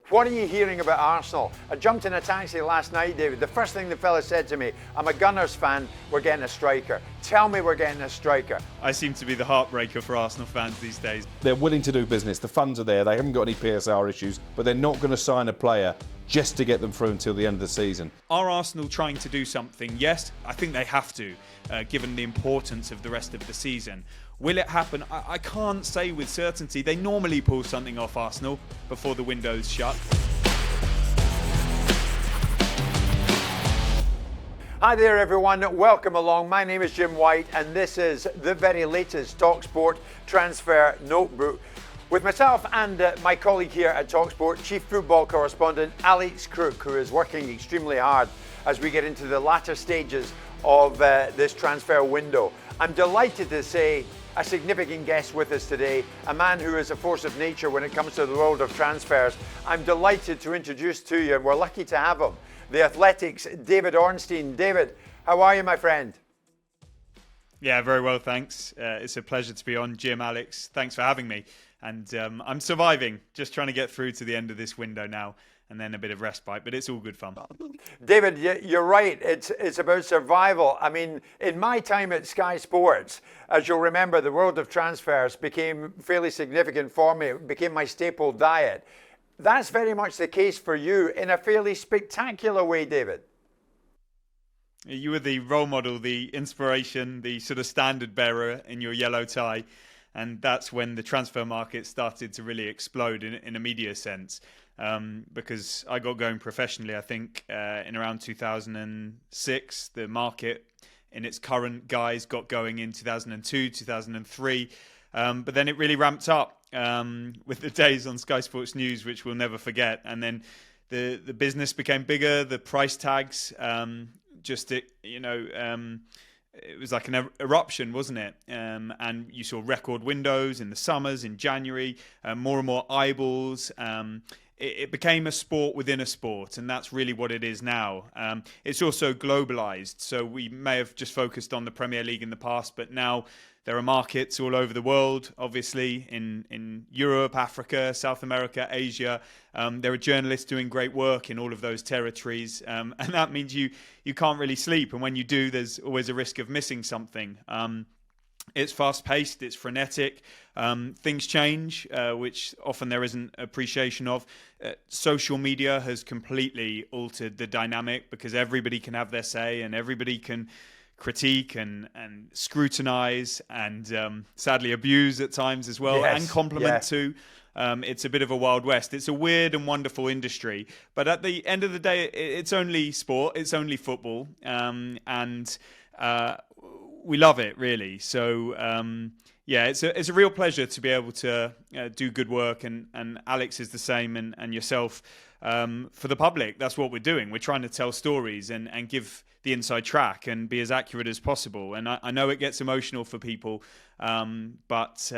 What are you hearing about Arsenal? I jumped in a taxi last night, David. The first thing the fella said to me, I'm a Gunners fan, we're getting a striker. Tell me we're getting a striker. I seem to be the heartbreaker for Arsenal fans these days. They're willing to do business. The funds are there. They haven't got any PSR issues, but they're not going to sign a player just to get them through until the end of the season. Are Arsenal trying to do something? Yes, I think they have to, given the importance of the rest of the season. Will it happen? I can't say with certainty. They normally pull something off Arsenal before the window's shut. Hi there everyone, welcome along. My name is Jim White and this is the very latest talkSPORT transfer notebook with myself and my colleague here at talkSPORT, Chief Football Correspondent Alex Crook, who is working extremely hard as we get into the latter stages of this transfer window. I'm delighted to say a significant guest with us today, a man who is a force of nature when it comes to the world of transfers. I'm delighted to introduce to you, and we're lucky to have him, The Athletic's David Ornstein. David, how are you, my friend? Yeah, very well, thanks. It's a pleasure to be on, Jim, Alex. Thanks for having me. And I'm surviving, just trying to get through to the end of this window now, and then a bit of respite, but it's all good fun. David, you're right. It's about survival. I mean, in my time at Sky Sports, as you'll remember, the world of transfers became fairly significant for me. It became my staple diet. That's very much the case for you in a fairly spectacular way, David. You were the role model, the inspiration, the sort of standard bearer in your yellow tie. And that's when the transfer market started to really explode in a media sense. Because I got going professionally, I think, in around 2006. The market in its current guise got going in 2002, 2003. But then it really ramped up with the days on Sky Sports News, which we'll never forget. And then the business became bigger, the price tags, it was like an eruption, wasn't it? And you saw record windows in the summers, in January, more and more eyeballs. It became a sport within a sport, and that's really what it is now. It's also globalized, so we may have just focused on the Premier League in the past, but now there are markets all over the world, obviously, in Europe, Africa, South America, Asia. There are journalists doing great work in all of those territories, and that means you can't really sleep, and when you do, there's always a risk of missing something. It's fast-paced, it's frenetic, things change, which often there isn't appreciation of. Social media has completely altered the dynamic because everybody can have their say and everybody can critique and scrutinize and sadly abuse at times as well, and compliment too. It's a bit of a Wild West. It's a weird and wonderful industry, but at the end of the day, it's only sport, it's only football, and we love it, really. So, it's a real pleasure to be able to do good work, and Alex is the same, and yourself, for the public. That's what we're doing. We're trying to tell stories and give the inside track and be as accurate as possible. And I know it gets emotional for people, but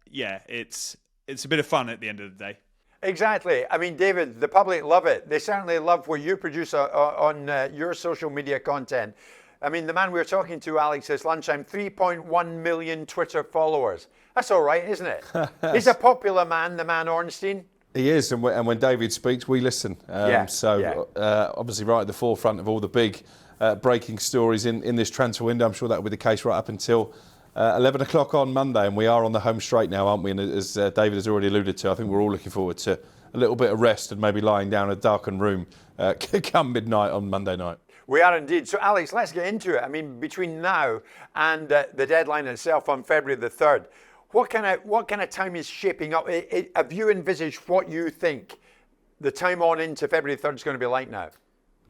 it's a bit of fun at the end of the day. Exactly. I mean, David, the public love it. They certainly love what you produce on your social media content. I mean, the man we were talking to, Alex, this lunchtime, 3.1 million Twitter followers. That's all right, isn't it? He's a popular man, the man Ornstein. He is, and when David speaks, we listen. Obviously right at the forefront of all the big breaking stories in this transfer window. I'm sure that will be the case right up until 11 o'clock on Monday, and we are on the home straight now, aren't we? And as David has already alluded to, I think we're all looking forward to a little bit of rest and maybe lying down in a darkened room come midnight on Monday night. We are indeed. So, Alex, let's get into it. I mean, between now and the deadline itself on February the 3rd, what kind of time is shaping up? Have you envisaged what you think the time on into February the 3rd is going to be like now?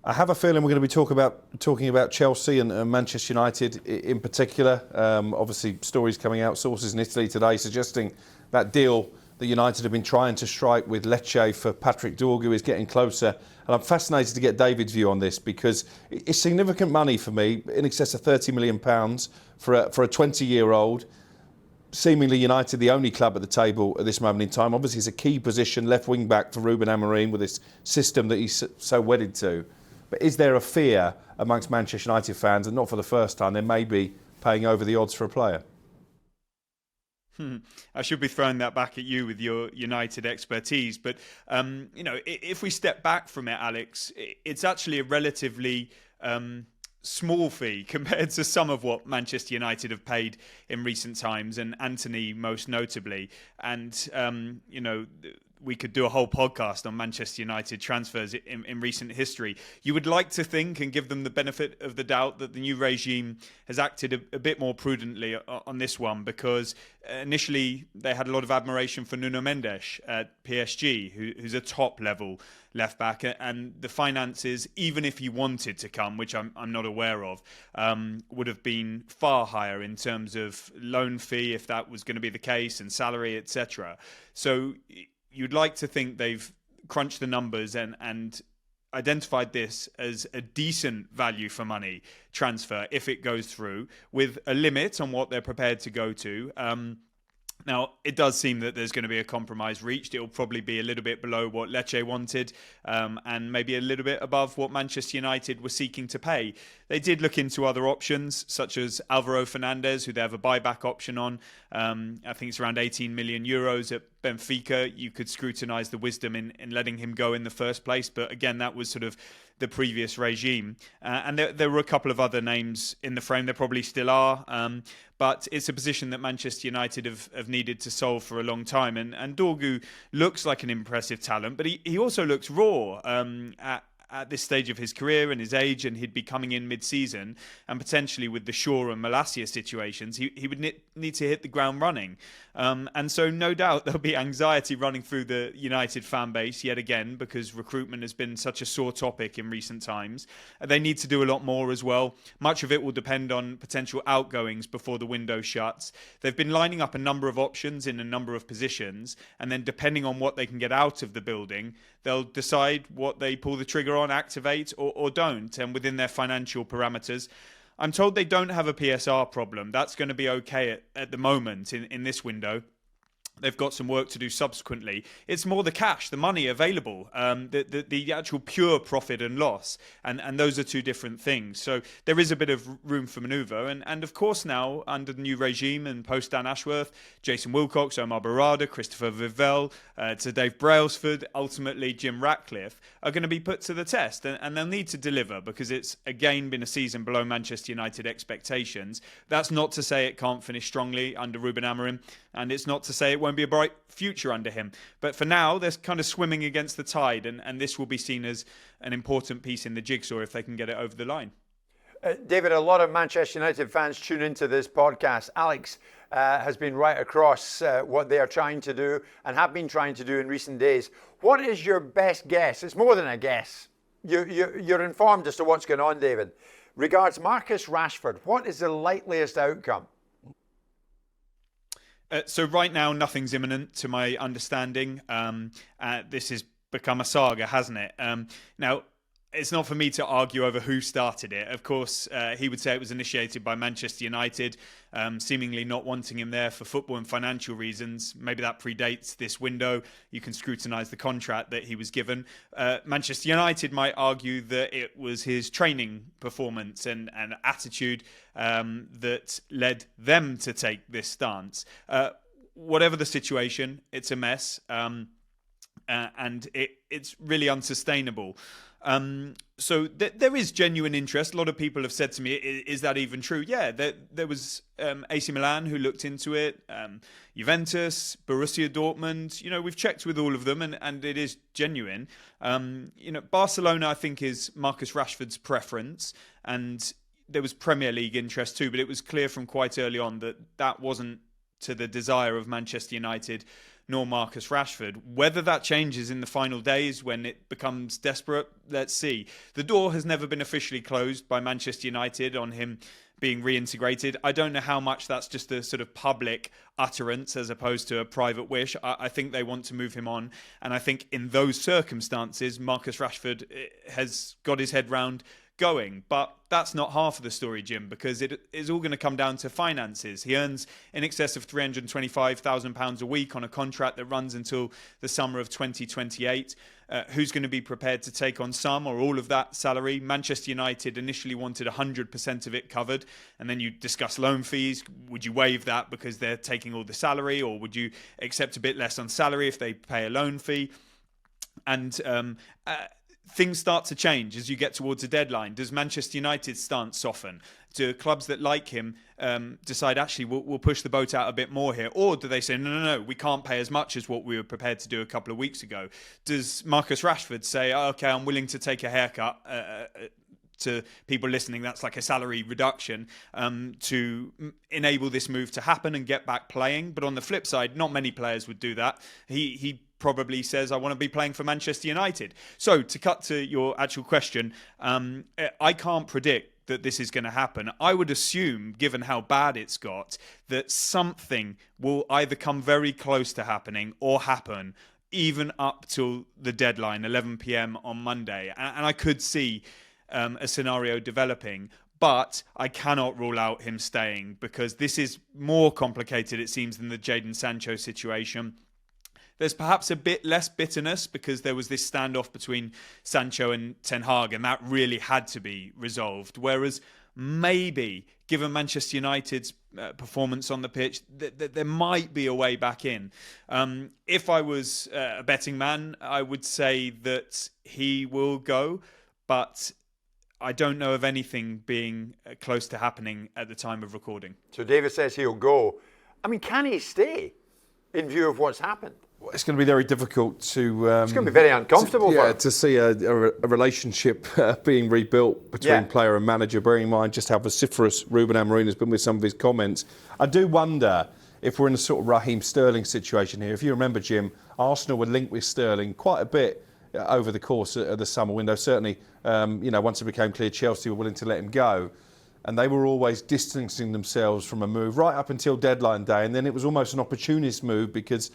I have a feeling we're going to be talking about Chelsea and Manchester United in particular. Obviously, stories coming out, sources in Italy today suggesting that deal that United have been trying to strike with Lecce for Patrick Dorgu is getting closer. And I'm fascinated to get David's view on this because it's significant money for me, in excess of £30 million for a 20-year-old. Seemingly United, the only club at the table at this moment in time. Obviously, it's a key position, left wing back for Ruben Amorim with this system that he's so wedded to. But is there a fear amongst Manchester United fans, and not for the first time, they may be paying over the odds for a player? I should be throwing that back at you with your United expertise. But, if we step back from it, Alex, it's actually a relatively small fee compared to some of what Manchester United have paid in recent times, and Anthony most notably. And, we could do a whole podcast on Manchester United transfers in recent history. You would like to think and give them the benefit of the doubt that the new regime has acted a bit more prudently on this one, because initially they had a lot of admiration for Nuno Mendes at PSG, who's a top level left back, and the finances, even if he wanted to come, which I'm not aware of, would have been far higher in terms of loan fee if that was going to be the case, and salary, etc. So you'd like to think they've crunched the numbers and identified this as a decent value for money transfer if it goes through, with a limit on what they're prepared to go to. Now, it does seem that there's going to be a compromise reached. It will probably be a little bit below what Lecce wanted, and maybe a little bit above what Manchester United were seeking to pay. They did look into other options, such as Alvaro Fernandez, who they have a buyback option on. I think it's around 18 million euros at Benfica. You could scrutinise the wisdom in letting him go in the first place. But again, that was sort of the previous regime. And there were a couple of other names in the frame. There probably still are. But it's a position that Manchester United have needed to solve for a long time. And Dorgu looks like an impressive talent, but he also looks raw at this stage of his career and his age, and he'd be coming in mid-season, and potentially with the Shaw and Malacia situations, he would need to hit the ground running. And so no doubt there'll be anxiety running through the United fan base yet again, because recruitment has been such a sore topic in recent times. They need to do a lot more as well. Much of it will depend on potential outgoings before the window shuts. They've been lining up a number of options in a number of positions, and then depending on what they can get out of the building, they'll decide what they pull the trigger on, activate or don't, and within their financial parameters. I'm told they don't have a PSR problem. That's going to be okay at the moment in this window. They've got some work to do subsequently. It's more the cash, the money available, the actual pure profit and loss. And those are two different things. So there is a bit of room for manoeuvre. And of course now, under the new regime and post Dan Ashworth, Jason Wilcox, Omar Barada, Christopher Vivell, to Dave Brailsford, ultimately Jim Ratcliffe, are going to be put to the test. And they'll need to deliver, because it's again been a season below Manchester United expectations. That's not to say it can't finish strongly under Ruben Amorim. And it's not to say it won't be a bright future under him. But for now, they're kind of swimming against the tide, and this will be seen as an important piece in the jigsaw if they can get it over the line. David, a lot of Manchester United fans tune into this podcast. Alex has been right across what they are trying to do and have been trying to do in recent days. What is your best guess? It's more than a guess. You're informed as to what's going on, David. Regards Marcus Rashford, what is the likeliest outcome? So right now, nothing's imminent, to my understanding. This has become a saga, hasn't it? Now, it's not for me to argue over who started it. Of course, he would say it was initiated by Manchester United, seemingly not wanting him there for football and financial reasons. Maybe that predates this window. You can scrutinise the contract that he was given. Manchester United might argue that it was his training performance and attitude that led them to take this stance. Whatever the situation, it's a mess, and it's really unsustainable. So there is genuine interest. A lot of people have said to me, is that even true? Yeah, there was AC Milan who looked into it, Juventus, Borussia Dortmund. We've checked with all of them, and it is genuine. Barcelona, I think, is Marcus Rashford's preference, and there was Premier League interest too, but it was clear from quite early on that wasn't to the desire of Manchester United nor Marcus Rashford. Whether that changes in the final days when it becomes desperate, let's see. The door has never been officially closed by Manchester United on him being reintegrated. I don't know how much that's just a sort of public utterance as opposed to a private wish. I think they want to move him on. And I think in those circumstances, Marcus Rashford has got his head round going. But that's not half of the story, Jim, because it is all going to come down to finances. He earns in excess of £325,000 a week on a contract that runs until the summer of 2028. Who's going to be prepared to take on some or all of that salary? Manchester United initially wanted 100% of it covered, and then you discuss loan fees. Would you waive that because they're taking all the salary, or would you accept a bit less on salary if they pay a loan fee? And things start to change as you get towards a deadline. Does Manchester United's stance soften? Do clubs that like him decide, actually, we'll push the boat out a bit more here? Or do they say, no, we can't pay as much as what we were prepared to do a couple of weeks ago? Does Marcus Rashford say, okay, I'm willing to take a haircut, to people listening, that's like a salary reduction, to enable this move to happen and get back playing? But on the flip side, not many players would do that. He probably says, I want to be playing for Manchester United. So to cut to your actual question, I can't predict that this is going to happen. I would assume, given how bad it's got, that something will either come very close to happening or happen even up till the deadline, 11 p.m. on Monday. And I could see a scenario developing, but I cannot rule out him staying, because this is more complicated, it seems, than the Jadon Sancho situation. There's perhaps a bit less bitterness because there was this standoff between Sancho and Ten Hag, and that really had to be resolved. Whereas maybe, given Manchester United's performance on the pitch, there might be a way back in. If I was a betting man, I would say that he will go, but I don't know of anything being close to happening at the time of recording. So David says he'll go. I mean, can he stay in view of what's happened? It's going to be very difficult to... it's going to be very uncomfortable for him. To see a relationship being rebuilt between player and manager, bearing in mind just how vociferous Ruben Amorim has been with some of his comments. I do wonder if we're in a sort of Raheem Sterling situation here. If you remember, Jim, Arsenal were linked with Sterling quite a bit over the course of the summer window. Certainly, once it became clear Chelsea were willing to let him go. And they were always distancing themselves from a move right up until deadline day. And then it was almost an opportunist move because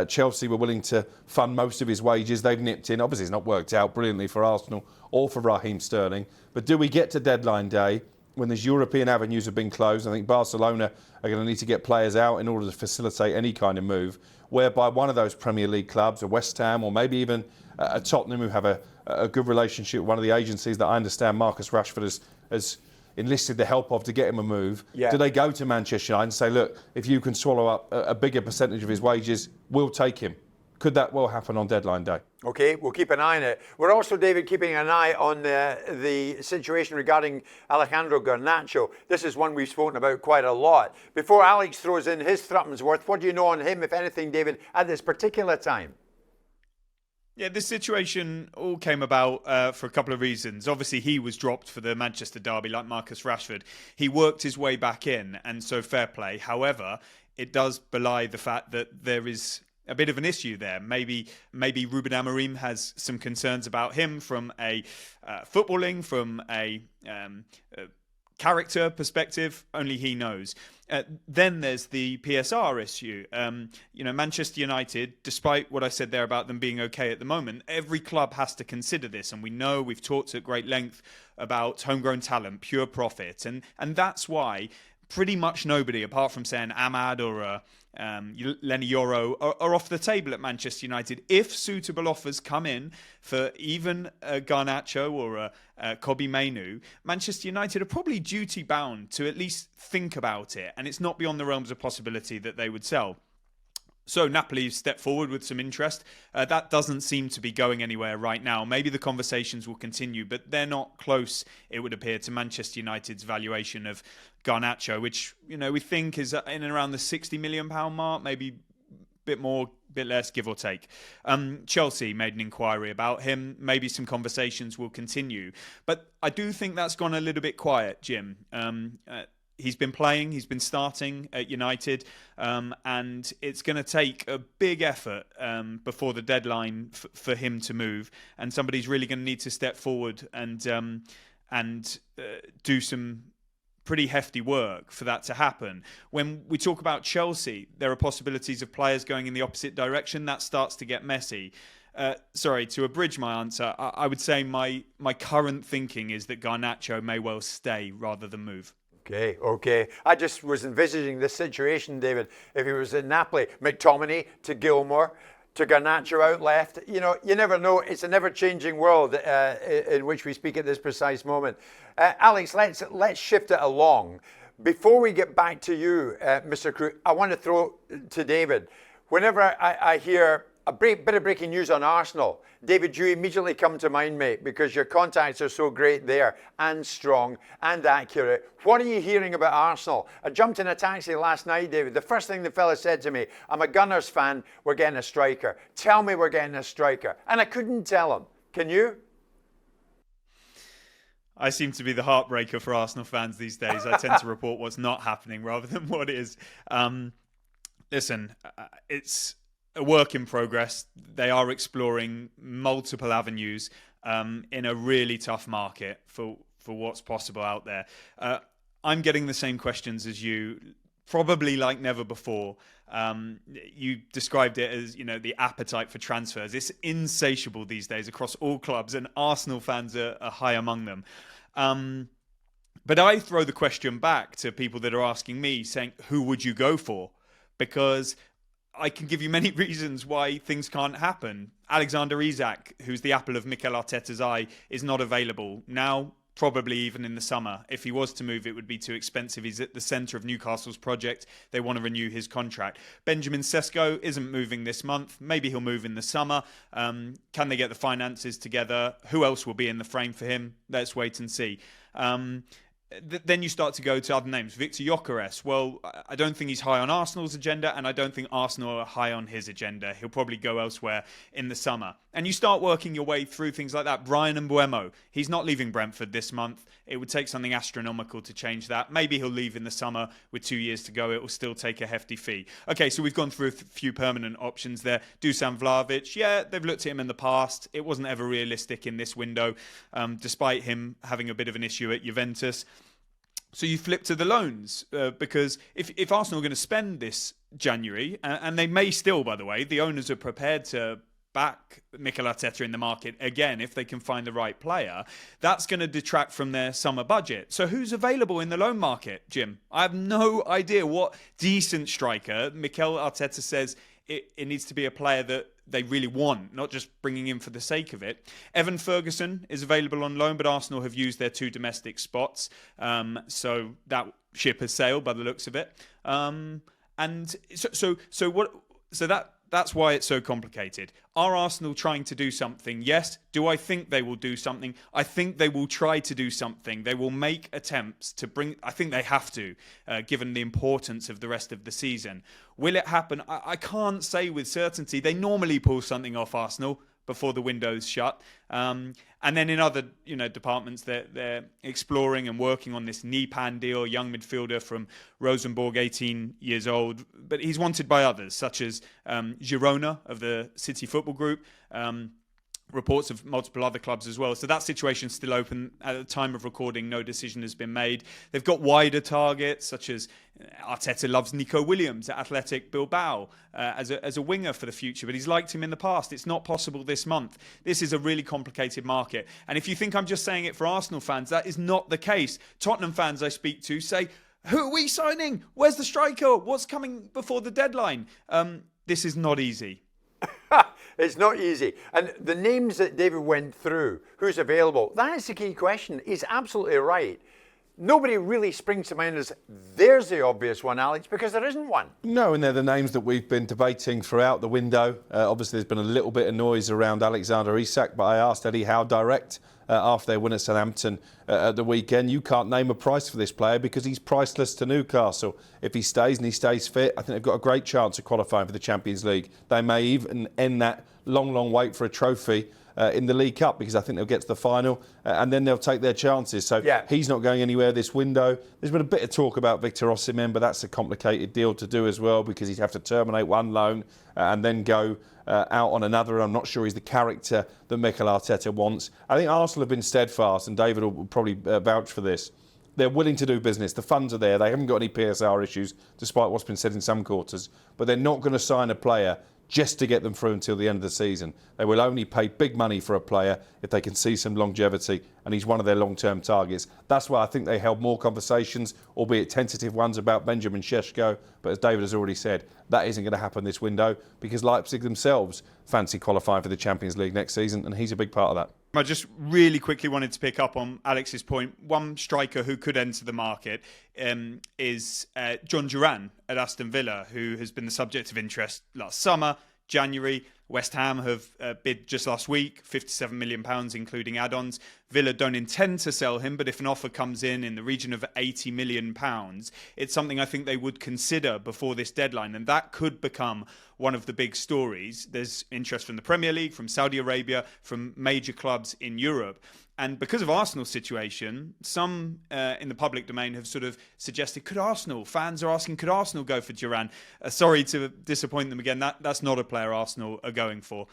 Chelsea were willing to fund most of his wages. They've nipped in. Obviously, it's not worked out brilliantly for Arsenal or for Raheem Sterling. But do we get to deadline day when these European avenues have been closed? I think Barcelona are going to need to get players out in order to facilitate any kind of move, whereby one of those Premier League clubs, a West Ham or maybe even a Tottenham, who have a good relationship with one of the agencies that I understand Marcus Rashford has enlisted the help of to get him a move. Do they go to Manchester United and say, look, if you can swallow up a bigger percentage of his wages, we'll take him? Could that well happen on deadline day? Okay, we'll keep an eye on it. We're also, David, keeping an eye on the situation regarding Alejandro Garnacho. This is one we've spoken about quite a lot. Before Alex throws in his threepence worth, what do you know on him, if anything, David, at this particular time? Yeah, this situation all came about for a couple of reasons. Obviously, he was dropped for the Manchester derby like Marcus Rashford. He worked his way back in, and so fair play. However, it does belie the fact that there is a bit of an issue there. Maybe Ruben Amorim has some concerns about him from a footballing, from a character perspective. Only he knows. Then there's the PSR issue. Manchester United, despite what I said there about them being okay at the moment, every club has to consider this. And we know, we've talked at great length about homegrown talent, pure profit. And that's why pretty much nobody, apart from saying Ahmad or Lenny Yoro, are off the table at Manchester United. If suitable offers come in for even Garnacho or Kobbie Mainoo, Manchester United are probably duty bound to at least think about it, and it's not beyond the realms of possibility that they would sell. So Napoli stepped forward with some interest. That doesn't seem to be going anywhere right now. Maybe the conversations will continue, but they're not close, it would appear, to Manchester United's valuation of Garnacho, which we think is in and around the £60 million mark, maybe a bit more, bit less, give or take. Chelsea made an inquiry about him. Maybe some conversations will continue. But I do think that's gone a little bit quiet, Jim. He's been playing, he's been starting at United, and it's going to take a big effort before the deadline for him to move. And somebody's really going to need to step forward and do some pretty hefty work for that to happen. When we talk about Chelsea, there are possibilities of players going in the opposite direction. That starts to get messy. Sorry, to abridge my answer, I would say my current thinking is that Garnacho may well stay rather than move. Okay. I just was envisaging this situation, David. If he was at Napoli, McTominay to Gilmore, to Garnacho out left. You know, you never know. It's a never-changing world in which we speak at this precise moment. Alex, let's shift it along. Before we get back to you, Mr. Crook, I want to throw to David. Whenever I hear a bit of breaking news on Arsenal, David, you immediately come to mind, mate, because your contacts are so great there and strong and accurate. What are you hearing about Arsenal? I jumped in a taxi last night, David. The first thing the fella said to me, I'm a Gunners fan, we're getting a striker. Tell me we're getting a striker. And I couldn't tell him. Can you? I seem to be the heartbreaker for Arsenal fans these days. I tend to report what's not happening rather than what is. Listen, it's a work in progress. They are exploring multiple avenues in a really tough market for what's possible out there. I'm getting the same questions as you, probably like never before. You described it as, the appetite for transfers. It's insatiable these days across all clubs, and Arsenal fans are high among them. But I throw the question back to people that are asking me, saying, who would you go for? Because I can give you many reasons why things can't happen. Alexander Isak, who's the apple of Mikel Arteta's eye, is not available now, probably even in the summer. If he was to move, it would be too expensive. He's at the centre of Newcastle's project. They want to renew his contract. Benjamin Sesko isn't moving this month. Maybe he'll move in the summer. Can they get the finances together? Who else will be in the frame for him? Let's wait and see. Then you start to go to other names. Victor Gyökeres. Well, I don't think he's high on Arsenal's agenda, and I don't think Arsenal are high on his agenda. He'll probably go elsewhere in the summer. And you start working your way through things like that. Brian Mbeumo, he's not leaving Brentford this month. It would take something astronomical to change that. Maybe he'll leave in the summer with 2 years to go. It will still take a hefty fee. Okay, so we've gone through a few permanent options there. Dusan Vlahovic, yeah, they've looked at him in the past. It wasn't ever realistic in this window, despite him having a bit of an issue at Juventus. So you flip to the loans, because if Arsenal are going to spend this January, and they may still, by the way, the owners are prepared to back Mikel Arteta in the market again if they can find the right player, that's going to detract from their summer budget. So who's available in the loan market, Jim? I have no idea what decent striker. Mikel Arteta says it needs to be a player that they really want, not just bringing in for the sake of it. Evan Ferguson is available on loan, but Arsenal have used their 2 domestic spots. So that ship has sailed by the looks of it. That's why it's so complicated. Are Arsenal trying to do something? Yes. Do I think they will do something? I think they will try to do something. They will make attempts to bring... I think they have to, given the importance of the rest of the season. Will it happen? I can't say with certainty. They normally pull something off, Arsenal, before the window's shut. And then in other departments, they're exploring and working on this Nipan deal, young midfielder from Rosenborg, 18 years old. But he's wanted by others, such as Girona of the City Football Group, reports of multiple other clubs as well. So that situation's still open. At the time of recording, no decision has been made. They've got wider targets, such as Arteta loves Nico Williams at Athletic Bilbao as a winger for the future, but he's liked him in the past. It's not possible this month. This is a really complicated market. And if you think I'm just saying it for Arsenal fans, that is not the case. Tottenham fans I speak to say, who are we signing? Where's the striker? What's coming before the deadline? This is not easy. It's not easy. And the names that David went through, who's available, that is the key question. He's absolutely right. Nobody really springs to mind as there's the obvious one, Alex, because there isn't one. No, and they're the names that we've been debating throughout the window. Obviously, there's been a little bit of noise around Alexander Isak, but I asked Eddie Howe direct after their win at Southampton at the weekend. You can't name a price for this player because he's priceless to Newcastle. If he stays and he stays fit, I think they've got a great chance of qualifying for the Champions League. They may even end that long wait for a trophy in the League Cup, because I think they'll get to the final and then they'll take their chances. So he's not going anywhere this window. There's been a bit of talk about Victor Osimhen, but that's a complicated deal to do as well, because he'd have to terminate one loan and then go out on another. I'm not sure he's the character that Mikel Arteta wants. I think Arsenal have been steadfast, and David will probably vouch for this. They're willing to do business. The funds are there. They haven't got any PSR issues, despite what's been said in some quarters. But they're not going to sign a player just to get them through until the end of the season. They will only pay big money for a player if they can see some longevity, and he's one of their long-term targets. That's why I think they held more conversations, albeit tentative ones, about Benjamin Šeško. But as David has already said, that isn't going to happen this window because Leipzig themselves fancy qualifying for the Champions League next season, and he's a big part of that. I just really quickly wanted to pick up on Alex's point. One striker who could enter the market is John Duran at Aston Villa, who has been the subject of interest last summer, January. West Ham have bid just last week, £57 million, including add-ons. Villa don't intend to sell him, but if an offer comes in the region of £80 million, it's something I think they would consider before this deadline, and that could become one of the big stories. There's interest from the Premier League, from Saudi Arabia, from major clubs in Europe. And because of Arsenal's situation, some in the public domain have sort of suggested, fans are asking, could Arsenal go for Duran? Sorry to disappoint them again. That's not a player Arsenal are going for.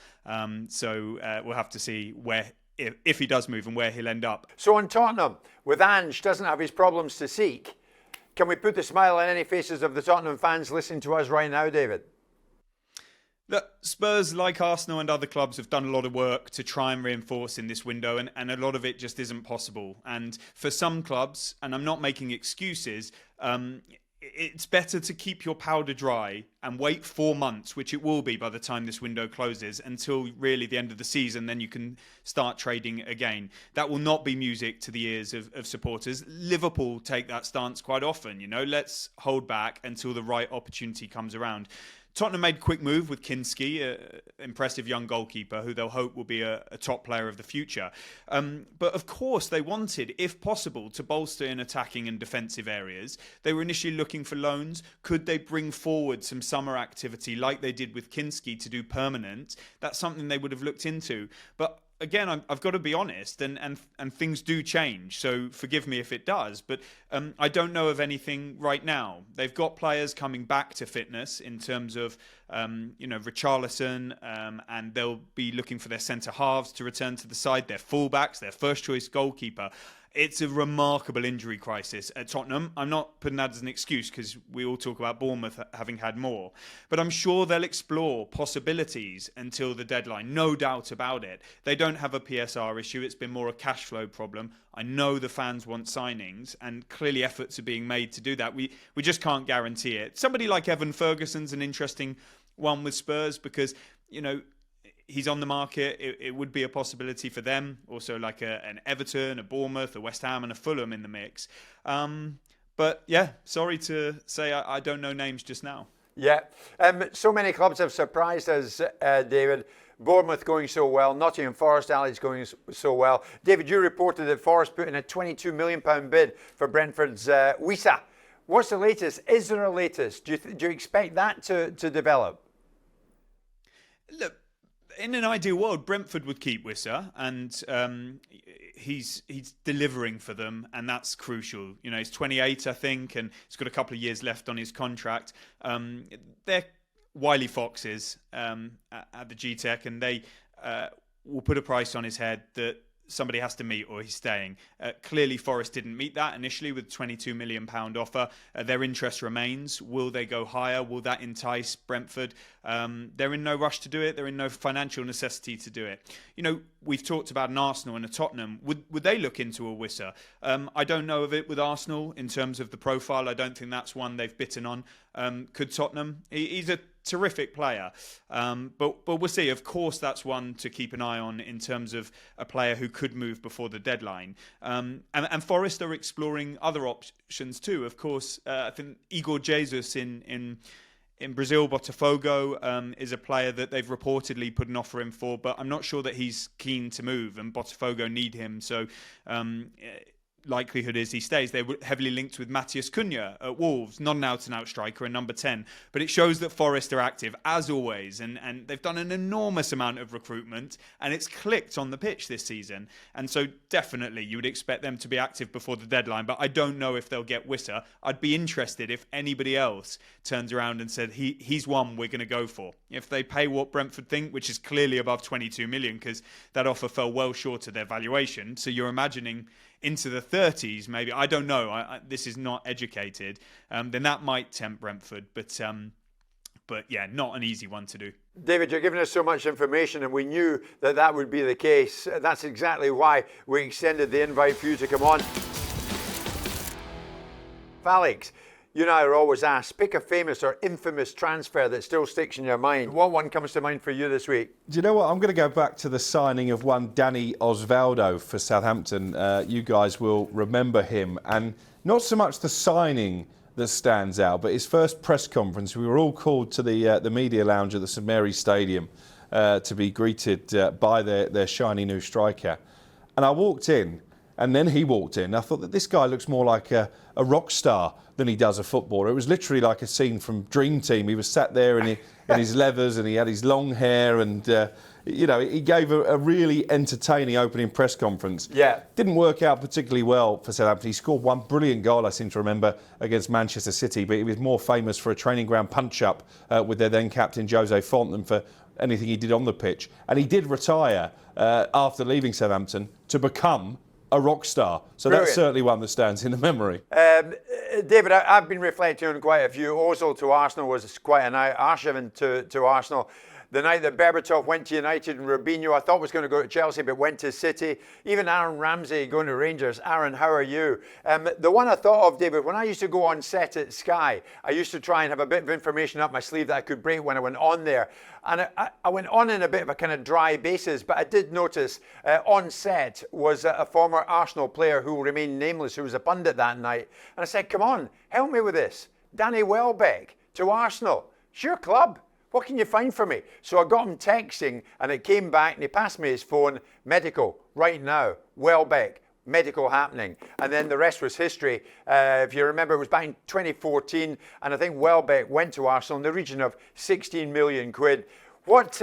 So we'll have to see where, if he does move, and where he'll end up. So on Tottenham, with Ange doesn't have his problems to seek, can we put the smile on any faces of the Tottenham fans listening to us right now, David? Look, Spurs, like Arsenal and other clubs, have done a lot of work to try and reinforce in this window, and a lot of it just isn't possible. And for some clubs, and I'm not making excuses, it's better to keep your powder dry and wait 4 months, which it will be by the time this window closes, until really the end of the season. Then you can start trading again. That will not be music to the ears of supporters. Liverpool take that stance quite often. Let's hold back until the right opportunity comes around. Tottenham made a quick move with Kinski, an impressive young goalkeeper who they'll hope will be a top player of the future. But of course, they wanted, if possible, to bolster in attacking and defensive areas. They were initially looking for loans. Could they bring forward some summer activity like they did with Kinski to do permanent? That's something they would have looked into. But again, I've got to be honest, and things do change, so forgive me if it does, but I don't know of anything right now. They've got players coming back to fitness in terms of, Richarlison, and they'll be looking for their centre-halves to return to the side, their fullbacks, their first-choice goalkeeper. It's a remarkable injury crisis at Tottenham. I'm not putting that as an excuse because we all talk about Bournemouth having had more. But I'm sure they'll explore possibilities until the deadline. No doubt about it. They don't have a PSR issue. It's been more a cash flow problem. I know the fans want signings, and clearly efforts are being made to do that. We just can't guarantee it. Somebody like Evan Ferguson's an interesting one with Spurs because, he's on the market. It would be a possibility for them. Also like an Everton, a Bournemouth, a West Ham and a Fulham in the mix. But yeah, sorry to say I don't know names just now. Yeah. So many clubs have surprised us, David. Bournemouth going so well. Nottingham Forest, Ali's going so well. David, you reported that Forest put in a £22 million bid for Brentford's Wissa. What's the latest? Is there a latest? Do you expect that to develop? Look, in an ideal world, Brentford would keep Wissa, and he's delivering for them, and that's crucial. He's 28, I think, and he's got a couple of years left on his contract. They're wily foxes at the G-Tech, and they will put a price on his head that somebody has to meet or he's staying. Clearly, Forest didn't meet that initially with £22 million offer. Their interest remains. Will they go higher? Will that entice Brentford? They're in no rush to do it. They're in no financial necessity to do it. We've talked about an Arsenal and a Tottenham. Would they look into a Wissa? I don't know of it with Arsenal in terms of the profile. I don't think that's one they've bitten on. Could Tottenham? He's a terrific player, but we'll see. Of course, that's one to keep an eye on in terms of a player who could move before the deadline. And Forest are exploring other options too. Of course, I think Igor Jesus in Brazil, Botafogo, is a player that they've reportedly put an offer in for, but I'm not sure that he's keen to move, and Botafogo need him. So likelihood is he stays. They were heavily linked with Matheus Cunha at Wolves, not an out-and-out striker, a number 10. But it shows that Forest are active, as always, and they've done an enormous amount of recruitment, and it's clicked on the pitch this season. And so definitely you would expect them to be active before the deadline, but I don't know if they'll get Wissa. I'd be interested if anybody else turns around and said, he's one we're going to go for. If they pay what Brentford think, which is clearly above 22 million, because that offer fell well short of their valuation. So you're imagining into the 30s, maybe. I don't know. This is not educated. Then that might tempt Brentford, but yeah, not an easy one to do. David, you're giving us so much information, and we knew that that would be the case. That's exactly why we extended the invite for you to come on. Alex, you and I are always asked, pick a famous or infamous transfer that still sticks in your mind. What one comes to mind for you this week? Do you know what? I'm going to go back to the signing of one Danny Osvaldo for Southampton. You guys will remember him, and not so much the signing that stands out, but his first press conference. We were all called to the media lounge at the St Mary's Stadium to be greeted by their shiny new striker. And I walked in, and then he walked in. I thought that this guy looks more like a rock star than he does a footballer. It was literally like a scene from Dream Team. He was sat there in his leathers, and he had his long hair, and he gave a really entertaining opening press conference. Yeah. Didn't work out particularly well for Southampton. He scored one brilliant goal, I seem to remember, against Manchester City, but he was more famous for a training ground punch-up with their then captain Jose Font than for anything he did on the pitch. And he did retire after leaving Southampton to become a rock star. So Brilliant. That's certainly one that stands in the memory. David, I've been reflecting on quite a few. Ozil to Arsenal was quite an Arshavin to Arsenal. The night that Berbatov went to United and Robinho, I thought was going to go to Chelsea, but went to City. Even Aaron Ramsey going to Rangers. Aaron, how are you? The one I thought of, David, when I used to go on set at Sky, I used to try and have a bit of information up my sleeve that I could break when I went on there. And I went on in a bit of a kind of dry basis, but I did notice on set was a former Arsenal player who will remain nameless, who was a pundit that night. And I said, come on, help me with this. Danny Welbeck to Arsenal. It's your club. What can you find for me? So I got him texting, and it came back, and he passed me his phone. Medical, right now. Welbeck, medical happening. And then the rest was history. If you remember, it was back in 2014, and I think Welbeck went to Arsenal in the region of 16 million quid. What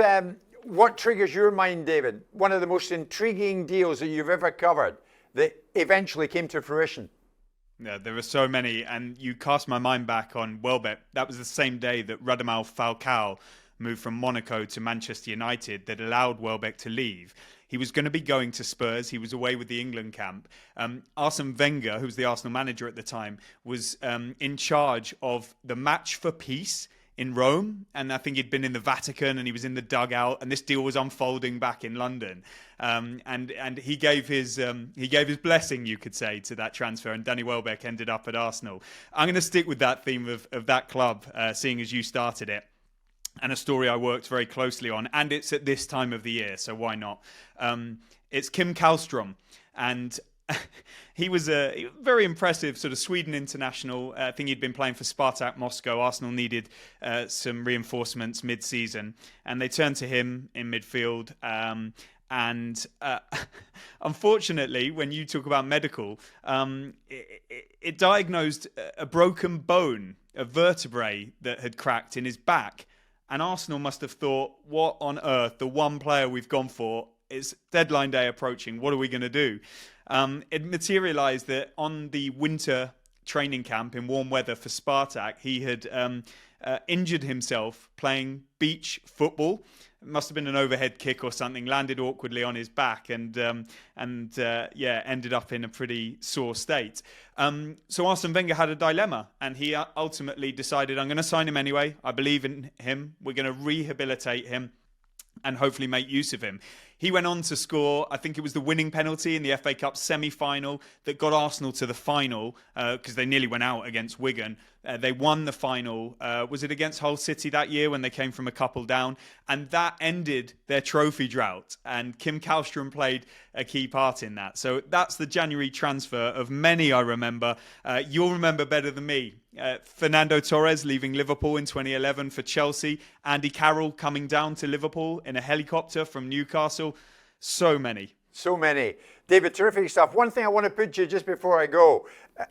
triggers your mind, David? One of the most intriguing deals that you've ever covered that eventually came to fruition? Yeah, there are so many, and you cast my mind back on Welbeck. That was the same day that Radamel Falcao moved from Monaco to Manchester United that allowed Welbeck to leave. He was going to be going to Spurs. He was away with the England camp. Arsene Wenger, who was the Arsenal manager at the time, was in charge of the Match for Peace in Rome, and I think he'd been in the Vatican, and he was in the dugout, and this deal was unfolding back in London, and he gave his blessing, you could say, to that transfer, and Danny Welbeck ended up at Arsenal. I'm going to stick with that theme of that club, seeing as you started it, and a story I worked very closely on, and it's at this time of the year, so why not? It's Kim Källström, and he was a very impressive sort of Sweden international. I think he'd been playing for Spartak Moscow. Arsenal needed some reinforcements mid-season, and they turned to him in midfield. Unfortunately, when you talk about medical, it diagnosed a broken bone, a vertebrae that had cracked in his back. And Arsenal must have thought, what on earth, the one player we've gone for, it's deadline day approaching, what are we going to do? It materialised that on the winter training camp in warm weather for Spartak, he had injured himself playing beach football. It must have been an overhead kick or something, landed awkwardly on his back and ended up in a pretty sore state. So Arsene Wenger had a dilemma, and he ultimately decided, I'm going to sign him anyway. I believe in him. We're going to rehabilitate him and hopefully make use of him. He went on to score, I think it was the winning penalty in the FA Cup semi-final that got Arsenal to the final because they nearly went out against Wigan. They won the final. Was it against Hull City that year when they came from a couple down? And that ended their trophy drought. And Kim Källström played a key part in that. So that's the January transfer of many I remember. You'll remember better than me. Fernando Torres leaving Liverpool in 2011 for Chelsea. Andy Carroll coming down to Liverpool in a helicopter from Newcastle. So many. So many. David, terrific stuff. One thing I want to put to you just before I go.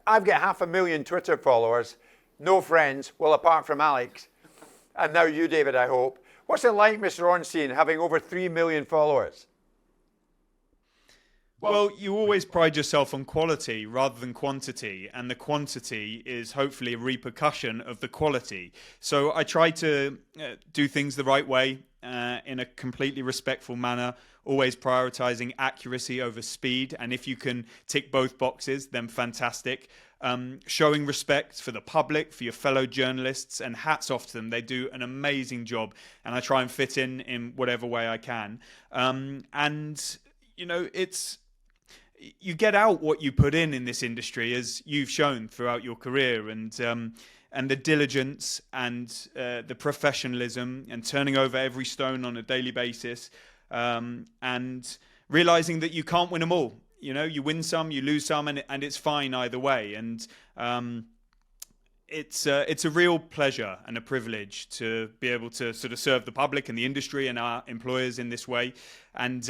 I've got 500,000 Twitter followers. No friends, well, apart from Alex. And now you, David, I hope. What's it like, Mr. Ornstein, having over 3 million followers? Well, you always pride yourself on quality rather than quantity, and the quantity is hopefully a repercussion of the quality. So I try to do things the right way, in a completely respectful manner, always prioritizing accuracy over speed. And if you can tick both boxes, then fantastic. Showing respect for the public, for your fellow journalists, and hats off to them. They do an amazing job, and I try and fit in whatever way I can. And, you know, you get out what you put in this industry, as you've shown throughout your career, and the diligence and the professionalism and turning over every stone on a daily basis, and realizing that you can't win them all. You know, you win some, you lose some, and it's fine either way. And it's a real pleasure and a privilege to be able to sort of serve the public and the industry and our employers in this way. And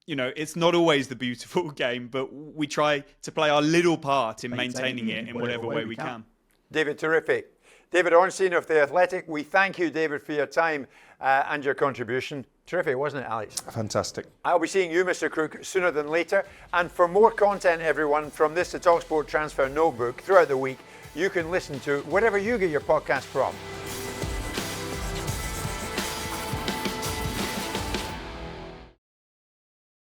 you know, it's not always the beautiful game, but we try to play our little part in maintaining it in whatever way we can. David, terrific. David Ornstein of The Athletic, we thank you, David, for your time and your contribution. Terrific, wasn't it, Alex? Fantastic. I'll be seeing you, Mr. Crook, sooner than later. And for more content, everyone, from this, the talkSPORT Transfer Notebook throughout the week, you can listen to wherever you get your podcast from.